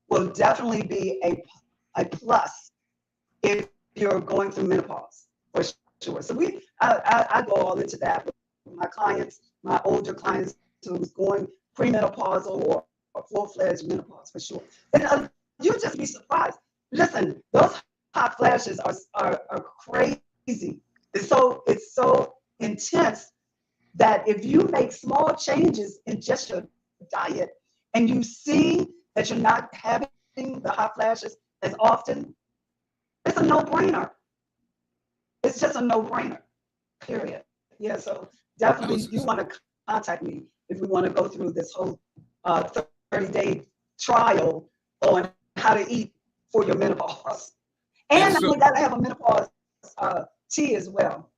will definitely be a plus if you're going through menopause, for sure. So I go all into that with my clients, my older clients who's going premenopausal or full-fledged menopause, for sure. And you'll just be surprised. Listen, those hot flashes are crazy. It's so intense that if you make small changes in just your diet and you see that you're not having the hot flashes as often, it's a no-brainer. It's just a no-brainer, period. Yeah, so definitely you want to contact me if we want to go through this whole 30-day trial on how to eat for your menopause. And you got to have a menopause tea as well.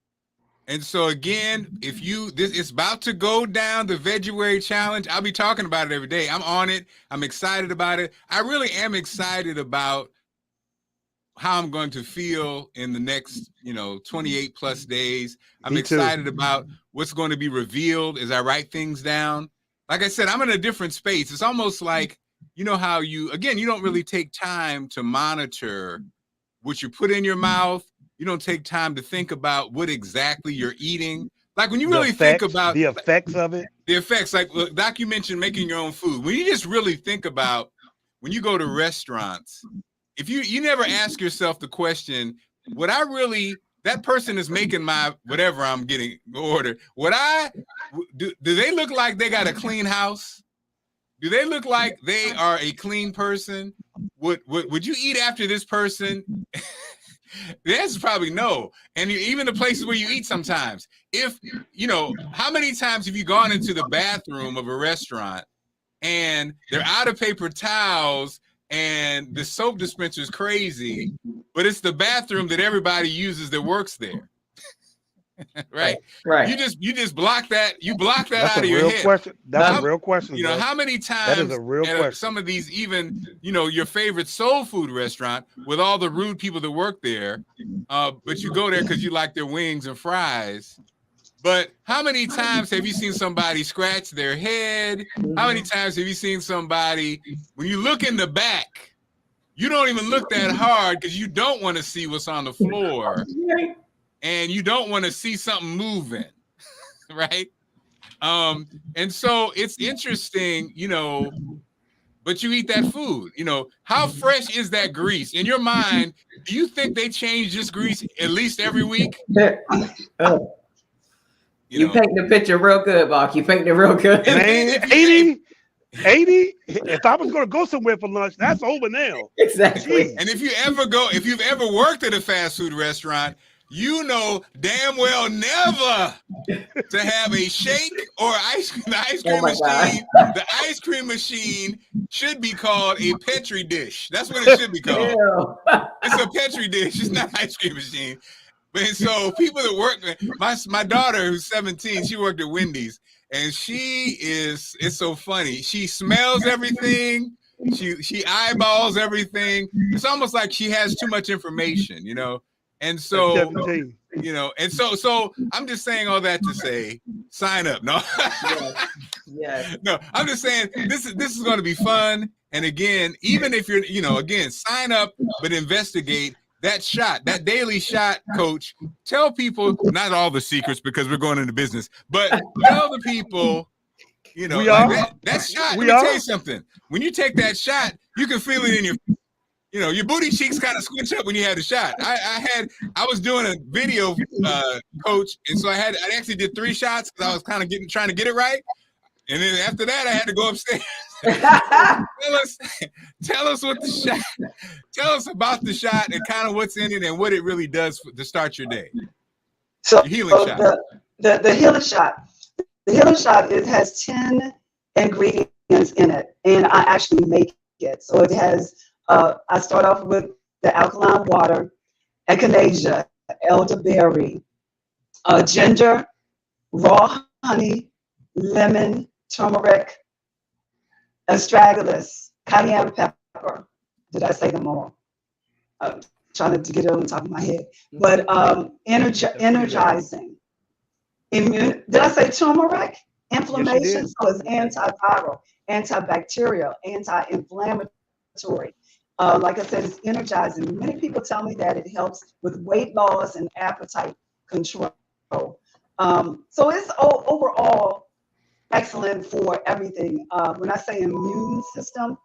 And so again, it's about to go down, the Veguary challenge. I'll be talking about it every day. I'm on it. I'm excited about it. I really am excited about how I'm going to feel in the next, 28 plus days. I'm excited about what's going to be revealed as I write things down. Like I said, I'm in a different space. It's almost like, how you don't really take time to monitor what you put in your mouth. You don't take time to think about what exactly you're eating. Like when you really think about the effects of it. The effects, like Doc, you mentioned making your own food. When you just really think about when you go to restaurants, if you never ask yourself the question, that person is making my whatever I'm getting ordered. Do they look like they got a clean house? Do they look like they are a clean person? Would you eat after this person? The answer is probably no. And even the places where you eat sometimes, if, how many times have you gone into the bathroom of a restaurant and they're out of paper towels and the soap dispenser is crazy, but it's the bathroom that everybody uses that works there? Right. You just block that. You block that That's out of your head. That's a real question. How many times that is a real question. Some of these, even your favorite soul food restaurant with all the rude people that work there, but you go there because you like their wings and fries. But how many times have you seen somebody scratch their head? How many times have you seen somebody, when you look in the back, you don't even look that hard because you don't want to see what's on the floor. And you don't want to see something moving, right? And so it's interesting, but you eat that food, how fresh is that grease? In your mind, do you think they change this grease at least every week? You paint the picture real good, Mark. You paint it real good. 80, if I was going to go somewhere for lunch, that's over now. Exactly. And if you've ever worked at a fast food restaurant, you know damn well never to have a shake or ice cream. The ice cream machine should be called a Petri dish. That's what it should be called. It's a Petri dish. It's not an ice cream machine. But so people that work, my daughter who's 17, she worked at Wendy's, and it's so funny. She smells everything. She eyeballs everything. It's almost like she has too much information, And so, so I'm just saying all that to say, sign up. No, yes. No, I'm just saying this is going to be fun. And again, even if you're, sign up, but investigate that shot, that daily shot, Coach. Tell people, not all the secrets because we're going into business, but tell the people, that shot. Let me tell you something. When you take that shot, you can feel it in your booty cheeks kind of squinch up when you had the shot. I was doing a video, Coach, and so I actually did 3 shots because I was kind of trying to get it right. And then after that, I had to go upstairs. Tell us what the shot. Tell us about the shot and kind of what's in it and what it really does to start your day. So the healing shot. The healing shot. The healing shot. It has 10 ingredients in it, and I actually make it. So it has. I start off with the alkaline water, echinacea, elderberry, ginger, raw honey, lemon, turmeric, astragalus, cayenne pepper. Did I say them all? I'm trying to get it on the top of my head. But energizing. Did I say turmeric? Inflammation. Yes, so it's antiviral, antibacterial, anti-inflammatory. Like I said, it's energizing. Many people tell me that it helps with weight loss and appetite control. So it's overall excellent for everything. When I say immune system,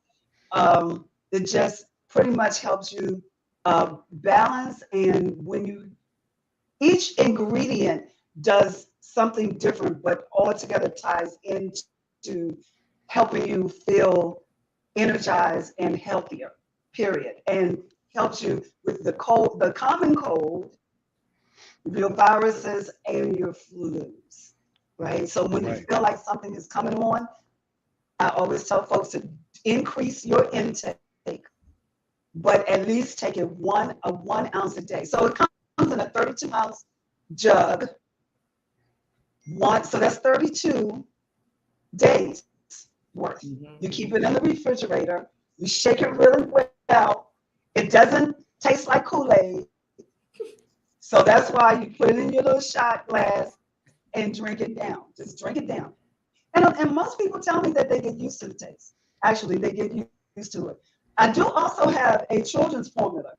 it just pretty much helps you balance. And each ingredient does something different, but all together ties into helping you feel energized and healthier, period. And helps you with the common cold, your viruses, and your flus, right? So when you feel like something is coming on, I always tell folks to increase your intake, but at least take it 1 ounce a day. So it comes in a 32-ounce jug. So that's 32 days worth. Mm-hmm. You keep it in the refrigerator. You shake it really well. It doesn't taste like Kool-Aid. So that's why you put it in your little shot glass and drink it down. Just drink it down. And most people tell me that they get used to the taste. Actually, they get used to it. I do also have a children's formula,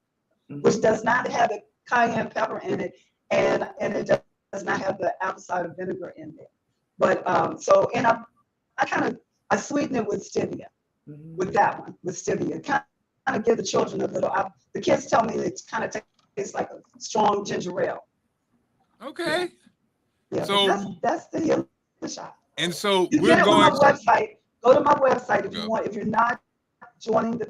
which does not have the cayenne pepper in it, and it does not have the apple cider vinegar in there. But I sweeten it with stevia, with that one, with stevia. Kind of give the children a little. The kids tell me it kind of tastes like a strong ginger ale. Okay. Yeah. So that's the healing shot. And so we're going to my website. Go to my website if you want. If you're not joining the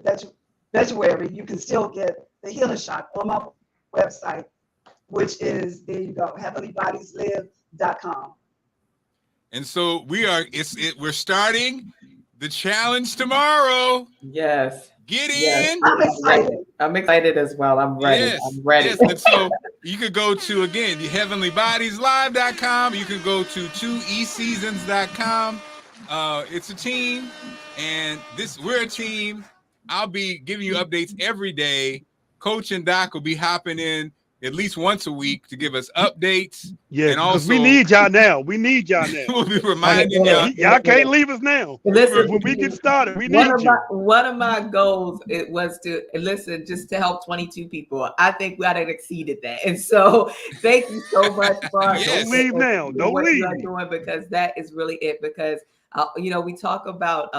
Veguary, you can still get the healing shot on my website, which is, there you go, heavenlybodieslive.com. And so we're starting the challenge tomorrow. Yes. Get Yes. in. I'm excited. I'm excited as well. I'm ready. Yes, I'm ready. yes. And so you could go to, again, the heavenlybodieslive.com. You can go to 2eseasons.com. It's a team, and we're a team. I'll be giving you updates every day. Coach and Doc will be hopping in at least once a week to give us updates. Yeah, and also we need y'all now. We need y'all now. we'll be reminding y'all. Y'all can't leave us now. Listen, When we get started, we need you. One of my goals was to listen, just to help 22 people. I think we had exceeded that, and so thank you so much, Mark. Don't leave now. Don't leave. You're doing, because that is really it. Because we talk about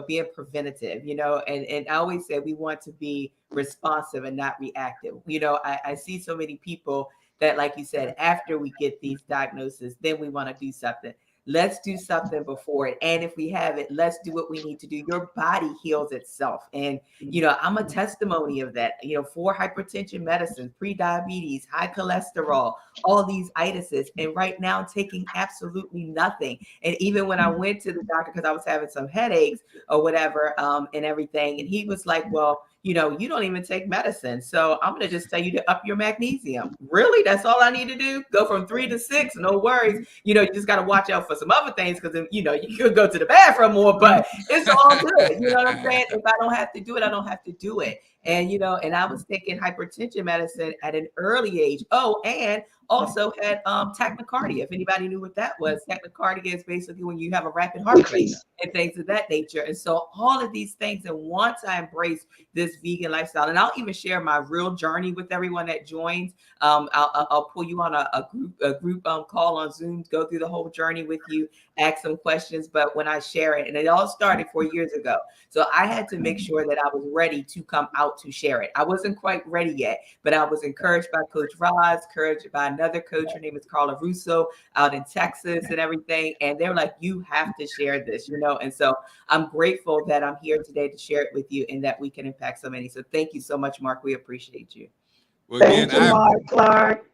being preventative, and I always say we want to be responsive and not reactive. I see so many people that, like you said, after we get these diagnoses, then we want to do something. Let's do something before it. And if we have it, let's do what we need to do. Your body heals itself. And, I'm a testimony of that, for hypertension medicine, pre-diabetes, high cholesterol, all these itises. And right now, taking absolutely nothing. And even when I went to the doctor, because I was having some headaches or whatever, and everything, and he was like, well, you don't even take medicine. So I'm going to just tell you to up your magnesium. Really? That's all I need to do? Go from 3 to 6. No worries. You just got to watch out for some other things, because, you could go to the bathroom more, but it's all good. You know what I'm saying? If I don't have to do it, I don't have to do it. And, and I was taking hypertension medicine at an early age. Oh, and also had tachycardia. If anybody knew what that was, tachycardia is basically when you have a rapid heart rate and things of that nature. And so all of these things, and once I embrace this vegan lifestyle, and I'll even share my real journey with everyone that joins. I'll pull you on a group call on Zoom, go through the whole journey with you, ask some questions. But when I share it, and it all started 4 years ago, so I had to make sure that I was ready to come out to share it. I wasn't quite ready yet, but I was encouraged by Coach Ros, encouraged by another coach. Her name is Carla Russo, out in Texas and everything. And they're like, you have to share this, And so I'm grateful that I'm here today to share it with you, and that we can impact so many. So thank you so much, Mark. We appreciate you. Well, again, Thank you, Marc Clarke.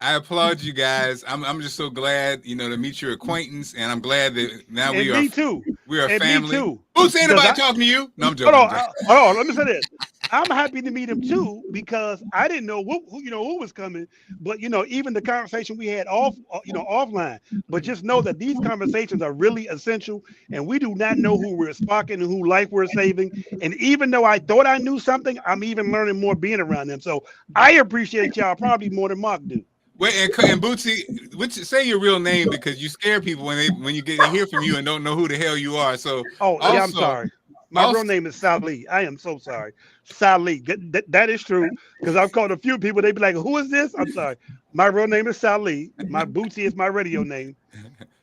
I applaud you guys. I'm just so glad, to meet your acquaintance, and I'm glad that now we are. Me too. We are and family. Me too. Who's saying about talking to you? No, I'm joking. Hold on. Let me say this. I'm happy to meet him too, because I didn't know who was coming. But even the conversation we had offline. But just know that these conversations are really essential, and we do not know who we're sparking and who life we're saving. And even though I thought I knew something, I'm even learning more being around them. So I appreciate y'all probably more than Mark do. Wait, and Bootsy, say your real name, because you scare people when you get to hear from you and don't know who the hell you are. So I'm sorry. My real name is Sally. I am so sorry. Sally. That is true, because I've called a few people. They be like, who is this? I'm sorry. My real name is Sally. My Bootsy is my radio name.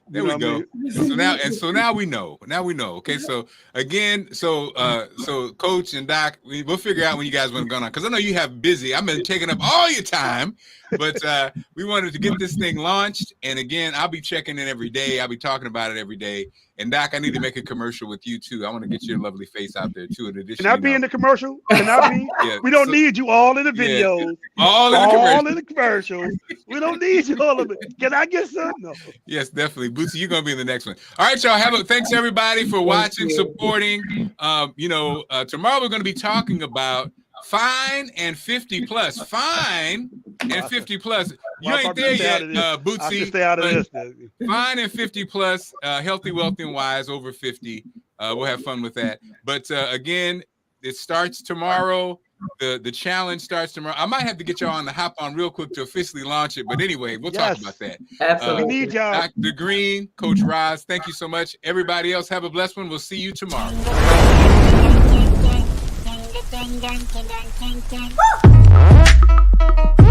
There we go. So now we know. Okay. So again, so Coach and Doc, we'll figure out when you guys want to go on, because I know you have busy. I've been taking up all your time, but we wanted to get this thing launched. And again, I'll be checking in every day. I'll be talking about it every day. And Doc, I need to make a commercial with you too. I want to get your lovely face out there too. In addition, can I be in the commercial? Can I be? Yeah, we don't need you all in the videos. Yeah, all in the commercials. We don't need you all of it. Can I get some? No. Yes, definitely. Bootsy, you're gonna be in the next one. All right, y'all. Thanks everybody for watching, supporting. Tomorrow we're gonna be talking about fine and 50 plus. Fine and 50 plus. You ain't there yet, Bootsy. Stay out of this. Fine and 50 plus, healthy, wealthy, and wise over 50. We'll have fun with that. But again, it starts tomorrow. The challenge starts tomorrow. I might have to get y'all on the hop on real quick to officially launch it. But anyway, we'll talk about that. Absolutely. We need y'all. Dr. Green, Coach Ros, thank you so much. Everybody else, have a blessed one. We'll see you tomorrow. Woo!